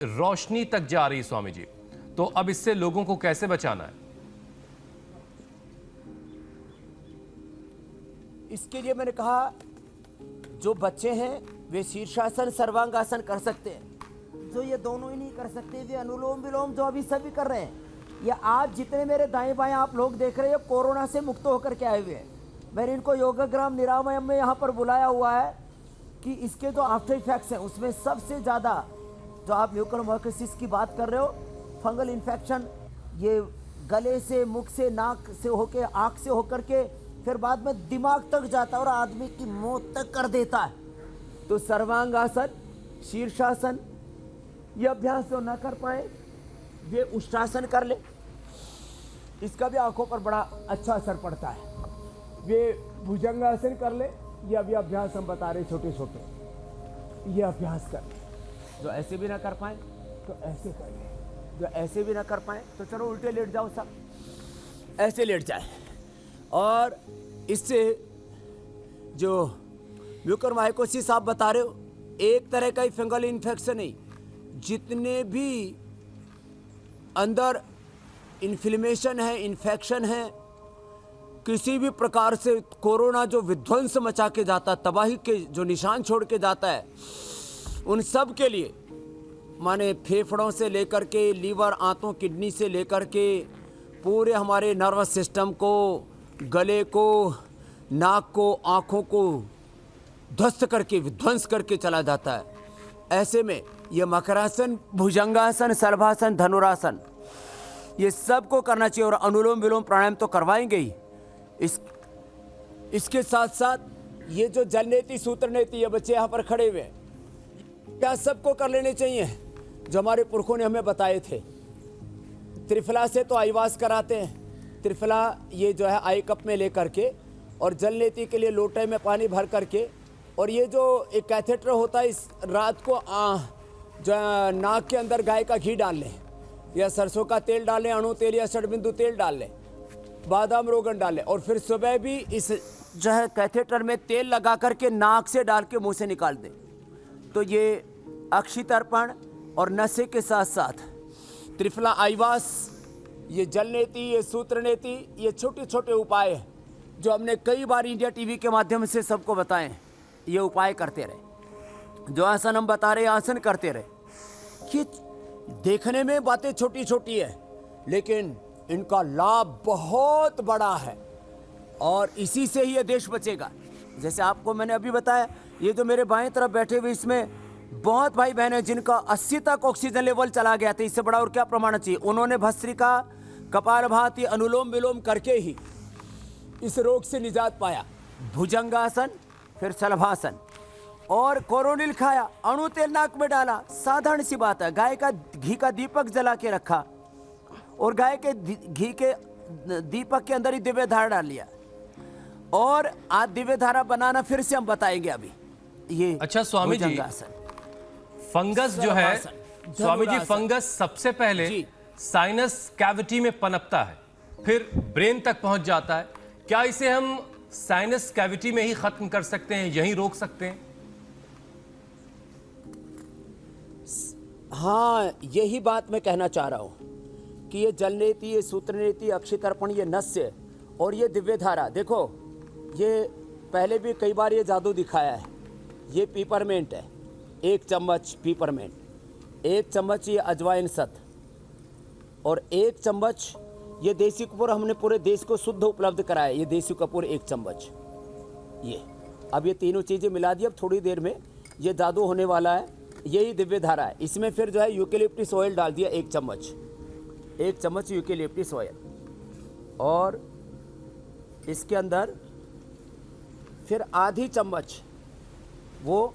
रोशनी तक जा रही स्वामी जी, तो अब इससे लोगों को कैसे बचाना है? इसके लिए मैंने कहा जो बच्चे हैं वे शीर्षासन सर्वांगासन कर सकते हैं, जो ये दोनों ही नहीं कर सकते वे अनुलोम विलोम जो अभी सभी कर रहे हैं। या आज जितने मेरे दाएं बाएं आप लोग देख रहे हैं कोरोना से मुक्त होकर के आए हुए हैं। मैंने इनको योगाग्राम निरामयम में यहाँ पर बुलाया हुआ है कि इसके जो आफ्टर इफेक्ट्स हैं उसमें सबसे ज़्यादा जो आप म्यूकोरमाइकोसिस की बात कर रहे हो, फंगल इन्फेक्शन, ये गले से, मुख से, नाक से होके, आँख से होकर के फिर बाद में दिमाग तक जाता है और आदमी की मौत तक कर देता है। तो सर्वांगासन, शीर्षासन, ये अभ्यास जो न कर पाए वे उष्टासन कर ले, इसका भी आंखों पर बड़ा अच्छा असर पड़ता है। वे भुजंगासन कर ले, ये अभी अभ्यास हम बता रहे छोटे छोटे, ये अभ्यास कर ले। जो ऐसे भी ना कर पाए तो ऐसे कर ले, जो ऐसे भी ना कर पाए तो चलो उल्टे लेट जाओ, सब ऐसे लेट जाए। और इससे जो म्यूकोरमाइकोसिस आप बता रहे हो, एक तरह का ही फंगल इन्फेक्शन नहीं, जितने भी अंदर इन्फ्लेमेशन है, इन्फेक्शन है, किसी भी प्रकार से कोरोना जो विध्वंस मचा के जाता, तबाही के जो निशान छोड़ के जाता है, उन सब के लिए माने फेफड़ों से लेकर के लीवर, आंतों, किडनी से लेकर के पूरे हमारे नर्वस सिस्टम को, गले को, नाक को, आँखों को ध्वस्त करके, विध्वंस करके चला जाता है। ऐसे में ये मकरासन, भुजंगासन, सर्वासन, धनुरासन, ये सब को करना चाहिए। और अनुलोम विलोम प्राणायाम तो करवाएंगे ही, इसके साथ साथ ये जो जल नेति, सूत्र नेति, ये बच्चे यहाँ पर खड़े हुए हैं, क्या सबको कर लेने चाहिए जो हमारे पुरखों ने हमें बताए थे। त्रिफला से तो आईवास कराते हैं, त्रिफला ये जो है आई कप में लेकर के, और जल नेति के लिए लोटे में पानी भर करके, और ये जो एक कैथेटर होता है, इस रात को जो नाक के अंदर गाय का घी डाल लें, या सरसों का तेल डालें, अणु तेल या षडबिंदु तेल डाल लें, बादाम रोगन डालें, और फिर सुबह भी इस जो है कैथेटर में तेल लगा करके नाक से डाल के मुंह से निकाल दें। तो ये अक्षितर्पण और नशे के साथ साथ त्रिफला आईवास, ये जल नेति, ये सूत्र नेति, ये छोटे छोटे उपाय हैं जो हमने कई बार इंडिया टीवी के माध्यम से सबको बताए हैं। ये उपाय करते रहे, जो आसन हम बता रहे आसन करते रहे। कि देखने में बातें छोटी छोटी है, लेकिन इनका लाभ बहुत बड़ा है, और इसी से ही ये देश बचेगा। जैसे आपको मैंने अभी बताया, ये जो मेरे बाएं तरफ बैठे हुए, इसमें बहुत भाई बहन है जिनका 80 तक ऑक्सीजन लेवल चला गया था। इससे बड़ा और क्या प्रमाण चाहिए। उन्होंने भस्त्रिका, कपालभाति, अनुलोम विलोम करके ही इस रोग से निजात पाया। भुजंगासन, फिर शलभासन, और कोरोनिल खाया, अणु तेल नाक में डाला, साधारण सी बात है। गाय का घी का दीपक जला के रखा, और गाय के घी के दीपक के अंदर ही दिव्य धारा डाल लिया, और आज दिव्य धारा बनाना फिर से हम बताएंगे अभी। ये अच्छा स्वामी जी, फंगस जो है स्वामी जी, फंगस सबसे पहले साइनस कैविटी में पनपता है, फिर ब्रेन तक पहुंच जाता है। क्या इसे हम साइनस कैविटी में ही खत्म कर सकते हैं, यहीं रोक सकते हैं? हाँ, यही बात मैं कहना चाह रहा हूं कि ये जल नेति, ये सूत्र नेति, अक्षितर्पण, ये नस्य और ये दिव्य धारा, देखो ये पहले भी कई बार ये जादू दिखाया है। ये पीपरमेंट है, 1 चम्मच पीपरमेंट, 1 चम्मच ये अजवाइन सत, और 1 चम्मच ये देसी कपूर हमने पूरे देश को शुद्ध उपलब्ध कराया। ये देसी कपूर 1 चम्मच, ये अब ये तीनों चीज़ें मिला दी। अब थोड़ी देर में ये जादू होने वाला है। यही दिव्य धारा है। इसमें फिर जो है यूकेलिप्टिस ऑयल डाल दिया 1 चम्मच, 1 चम्मच यूकेलिप्टिस ऑयल, और इसके अंदर फिर आधी चम्मच वो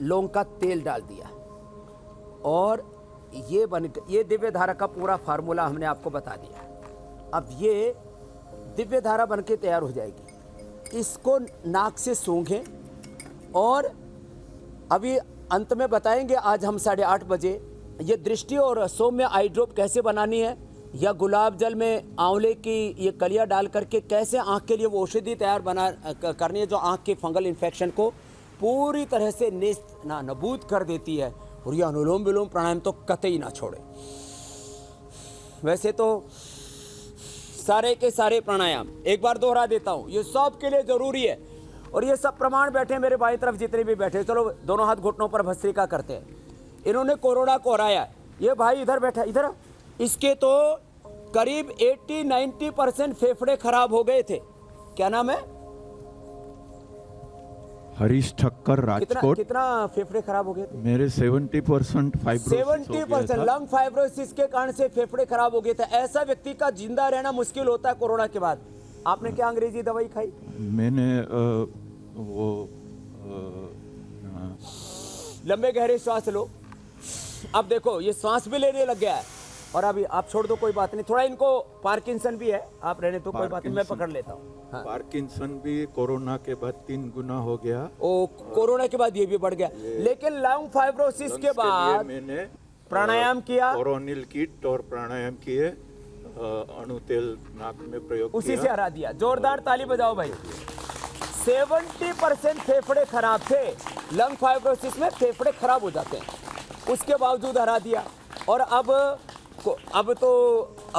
लौंग का तेल डाल दिया, और ये दिव्य धारा का पूरा फार्मूला हमने आपको बता दिया। अब ये दिव्य धारा बन के तैयार हो जाएगी। इसको नाक से सूंघें, और अभी अंत में बताएंगे आज हम 8:30 बजे ये दृष्टि और सौम्य आई ड्रॉप कैसे बनानी है, या गुलाब जल में आंवले की ये कलियां डाल करके कैसे आँख के लिए वो औषधि तैयार करनी है, जो आँख के फंगल इन्फेक्शन को पूरी तरह से नबूद कर देती है, और ये अनुलोम विलोम प्राणायाम तो कतई ना छोड़े। वैसे तो सारे के सारे प्राणायाम एक बार दोहरा देता हूं, ये सब के लिए जरूरी है। और ये सब प्रमाण बैठे मेरे बाईं तरफ जितने भी बैठे, चलो दोनों हाथ घुटनों पर भस्त्रिका करते हैं। इन्होंने कोरोना को हराया। ये भाई इधर बैठा, इधर इसके तो करीब 80-90% फेफड़े खराब हो गए थे। क्या नाम है? हरीश ठक्कर, राजकोट। कितना फेफड़े खराब हो गए थे? मेरे 70% फाइब्रोसिस 70% लंग फाइब्रोसिस के कारण से फेफड़े खराब हो गए थे। ऐसा व्यक्ति का जिंदा रहना मुश्किल होता है कोरोना के बाद। आपने क्या अंग्रेजी दवाई खाई? मैंने लंबे गहरे श्वास लो। अब देखो ये श्वास भी लेने लग गया है। और अभी आप छोड़ दो, कोई बात नहीं। थोड़ा इनको पार्किंसन भी है, आप रहने तो कोई बात नहीं, मैं पकड़ लेता हूँ। हाँ। पार्किंसन भी कोरोना के बाद 3 गुना हो गया। ओ, कोरोना के बाद ये भी बढ़ गया। लेकिन लंग फाइब्रोसिस के बाद मैंने प्राणायाम किया, कोरोनिल किट और प्राणायाम किए, अणु तेल नाक में प्रयोग उसी किया। से हरा दिया। जोरदार ताली बजाओ भाई। 70% फेफड़े खराब थे। लंग फाइब्रोसिस में फेफड़े खराब हो जाते हैं, उसके बावजूद हरा दिया। और अब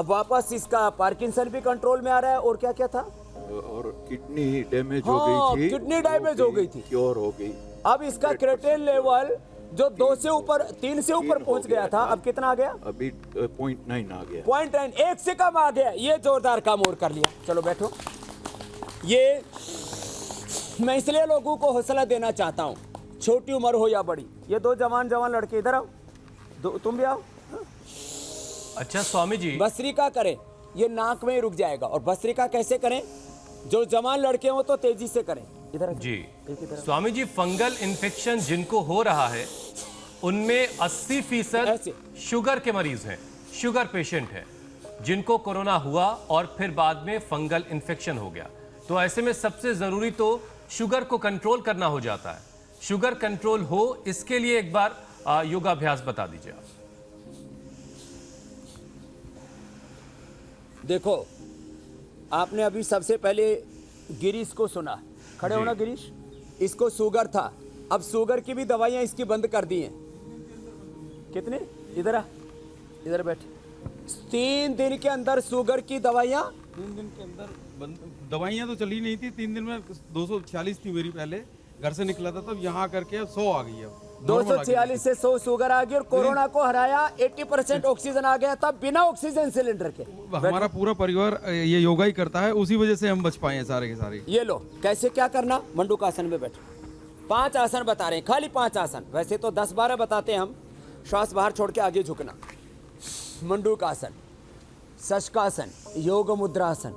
वापस इसका पार्किंसन भी कंट्रोल में आ रहा है। और क्या क्या था? और किडनी डैमेज हाँ, हो गई थी, किडनी डैमेज हो गई थी, क्योर हो गई। अब इसका क्रेटिन लेवल जो 2 से ऊपर 3 से ऊपर पहुंच गया था, अब कितना आ गया? अभी 0.9 आ गया। 0.9, 1 से कम आ गया। ये जोरदार काम और कर लिया। चलो बैठो। ये मैं इसलिए लोगों को हौसला देना चाहता हूँ, छोटी उम्र हो या बड़ी। ये 2 जवान लड़के इधर आओ, तुम भी आओ। अच्छा स्वामी जी, भस्त्रिका करें, ये नाक में ही रुक जाएगा। और भस्त्रिका कैसे करें? जो जवान लड़के हो तो तेजी से करें। इधर जी स्वामी जी, फंगल इन्फेक्शन जिनको हो रहा है उनमें 80% शुगर के मरीज हैं, शुगर पेशेंट हैं जिनको कोरोना हुआ और फिर बाद में फंगल इन्फेक्शन हो गया। तो ऐसे में सबसे जरूरी तो शुगर को कंट्रोल करना हो जाता है। शुगर कंट्रोल हो, इसके लिए एक बार योगाभ्यास बता दीजिए आप। देखो, आपने अभी सबसे पहले गिरीश को सुना। खड़े होना गिरीश। इसको शुगर था, अब शुगर की भी दवाइयां इसकी बंद कर दी हैं। कितने? इधर आ, इधर बैठ। 3 दिन के अंदर शुगर की दवाइयां 3 दिन के अंदर दवाइयां तो चली नहीं थी। 3 दिन में 246 थी मेरी, पहले घर से निकला था तब, यहाँ करके अब 100 आ गई है। 246 से 100 शुगर आ गई। और कोरोना को हराया। 80% ऑक्सीजन आ गया था बिना ऑक्सीजन सिलेंडर के। हमारा पूरा परिवार ये योगा ही करता है, उसी वजह से हम बच पाए हैं सारे के सारे। ये लो, कैसे क्या करना? मंडूकासन में बैठो। 5 आसन बता रहे हैं, खाली 5 आसन। वैसे तो 10-12 बताते हैं हम। श्वास बाहर छोड़ के आगे झुकना। मंडूकासन, शशकासन, योग मुद्रासन,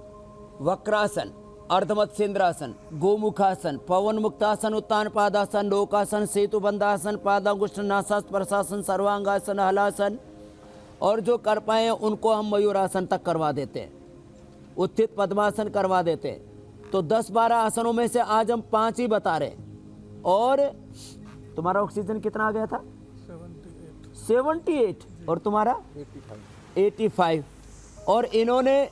वक्रासन, अर्धमत्स्येंद्रासन, गोमुखासन, पवन मुक्तासन, उत्तान पादासन, लोकासन, सेतु बंदासन, पादांगुष्ठ नासास्पर्शासन, सर्वांगासन, हलासन। और जो कर पाए उनको हम मयूरासन तक करवा देते हैं, उत्थित पद्मासन करवा देते हैं। तो 10-12 आसनों में से आज हम 5 ही बता रहे हैं। और तुम्हारा ऑक्सीजन कितना आ गया था? 78। और तुम्हारा 85। और इन्होंने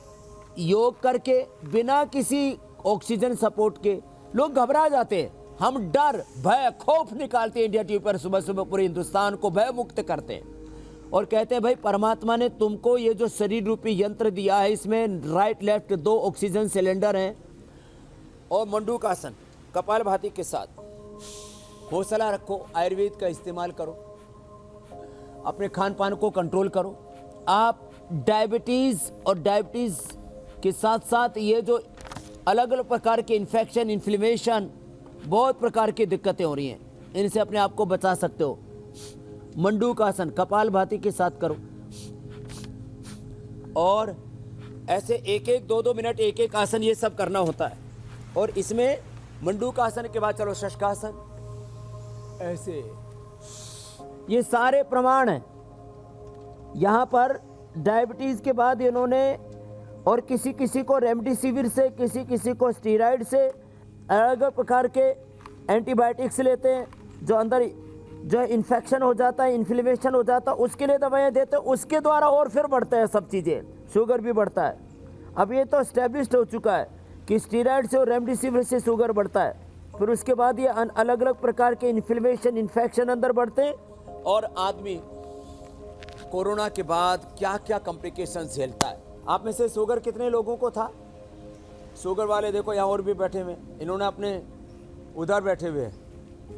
योग करके बिना किसी ऑक्सीजन सपोर्ट के, लोग घबरा जाते हैं, हम डर भय खौफ निकालते हैं इंडिया टीवी पर सुबह सुबह, पूरे हिंदुस्तान को भय मुक्त करते हैं और कहते हैं भाई परमात्मा ने तुमको ये जो शरीर रूपी यंत्र दिया है, इसमें राइट लेफ्ट 2 ऑक्सीजन सिलेंडर हैं। और मंडूकासन कपालभाति के साथ हौसला रखो, आयुर्वेद का इस्तेमाल करो, अपने खान पान को कंट्रोल करो। आप डायबिटीज और डायबिटीज के साथ साथ ये जो अलग अलग प्रकार के इन्फेक्शन, इन्फ्लेमेशन, बहुत प्रकार की दिक्कतें हो रही हैं, इनसे अपने आप को बचा सकते हो। मंडूकासन कपालभाति के साथ करो। और ऐसे 1-1, 2-2 मिनट 1-1 आसन ये सब करना होता है। और इसमें मंडूकासन के बाद चलो शशकासन, ऐसे ये सारे प्रमाण हैं। यहाँ पर डायबिटीज के बाद इन्होंने, और किसी किसी को रेमडेसिविर से, किसी किसी को स्टीरॉयड से, अलग अलग प्रकार के एंटीबायोटिक्स लेते हैं। जो अंदर जो इन्फेक्शन हो जाता है, इन्फ्लेमेशन हो जाता है, उसके लिए दवाइयाँ देते हैं। उसके द्वारा और फिर बढ़ता है सब चीज़ें, शुगर भी बढ़ता है। अब ये तो एस्टेब्लिश्ड हो चुका है कि स्टीरॉयड से और रेमडेसिविर से शुगर बढ़ता है। फिर उसके बाद ये अलग अलग प्रकार के इन्फ्लेमेशन, इन्फेक्शन अंदर बढ़ते हैं और आदमी कोरोना के बाद क्या क्या कॉम्प्लिकेशन झेलता है। आप में से शुगर कितने लोगों को था? शुगर वाले देखो यहाँ और भी बैठे हुए, इन्होंने अपने उधर बैठे हुए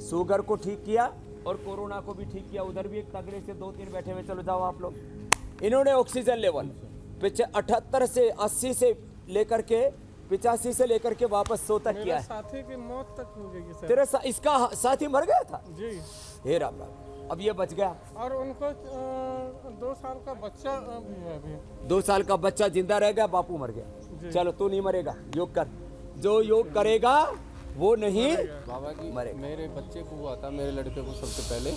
शुगर को ठीक किया और कोरोना को भी ठीक किया। उधर भी एक तगड़े से 2-3 बैठे हुए, चलो जाओ आप लोग। इन्होंने ऑक्सीजन लेवल 78 से 80 से लेकर के 85 से लेकर के वापस 100 तक किया है। साथी की मौत तक हो गई सर। तेरे इसका साथी मर गया था जी। हे राम राम, अब ये बच गया। और उनको 2 साल का बच्चा भी है अभी। 2 साल का बच्चा जिंदा रह गया, बापू मर गया। चलो तू नहीं मरेगा, योग कर। जो योग करेगा वो नहीं बाबा जी मरेगा। मेरे बच्चे को हुआ था, मेरे लड़के को सबसे पहले,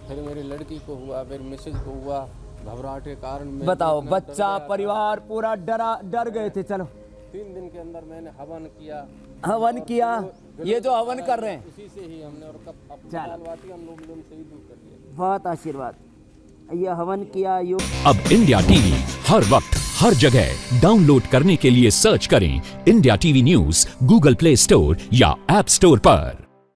फिर मेरी लड़की को हुआ, फिर मिसेज को हुआ। घबराहट के कारण मैं बताओ, इतना डर बच्चा गया था। परिवार पूरा डर गए थे। चलो 3 दिन के अंदर मैंने हवन किया। हवन और किया, जो ये जो हवन कर रहे हैं उसी से ही हमने, और कब अपनी चलो। लालवाती हम लोग से ही दूर कर दिया। बहुत आशीर्वाद। ये हवन किया योग। अब इंडिया टीवी हर वक्त हर जगह डाउनलोड करने के लिए सर्च करें India TV news Google play store या ऐप स्टोर पर।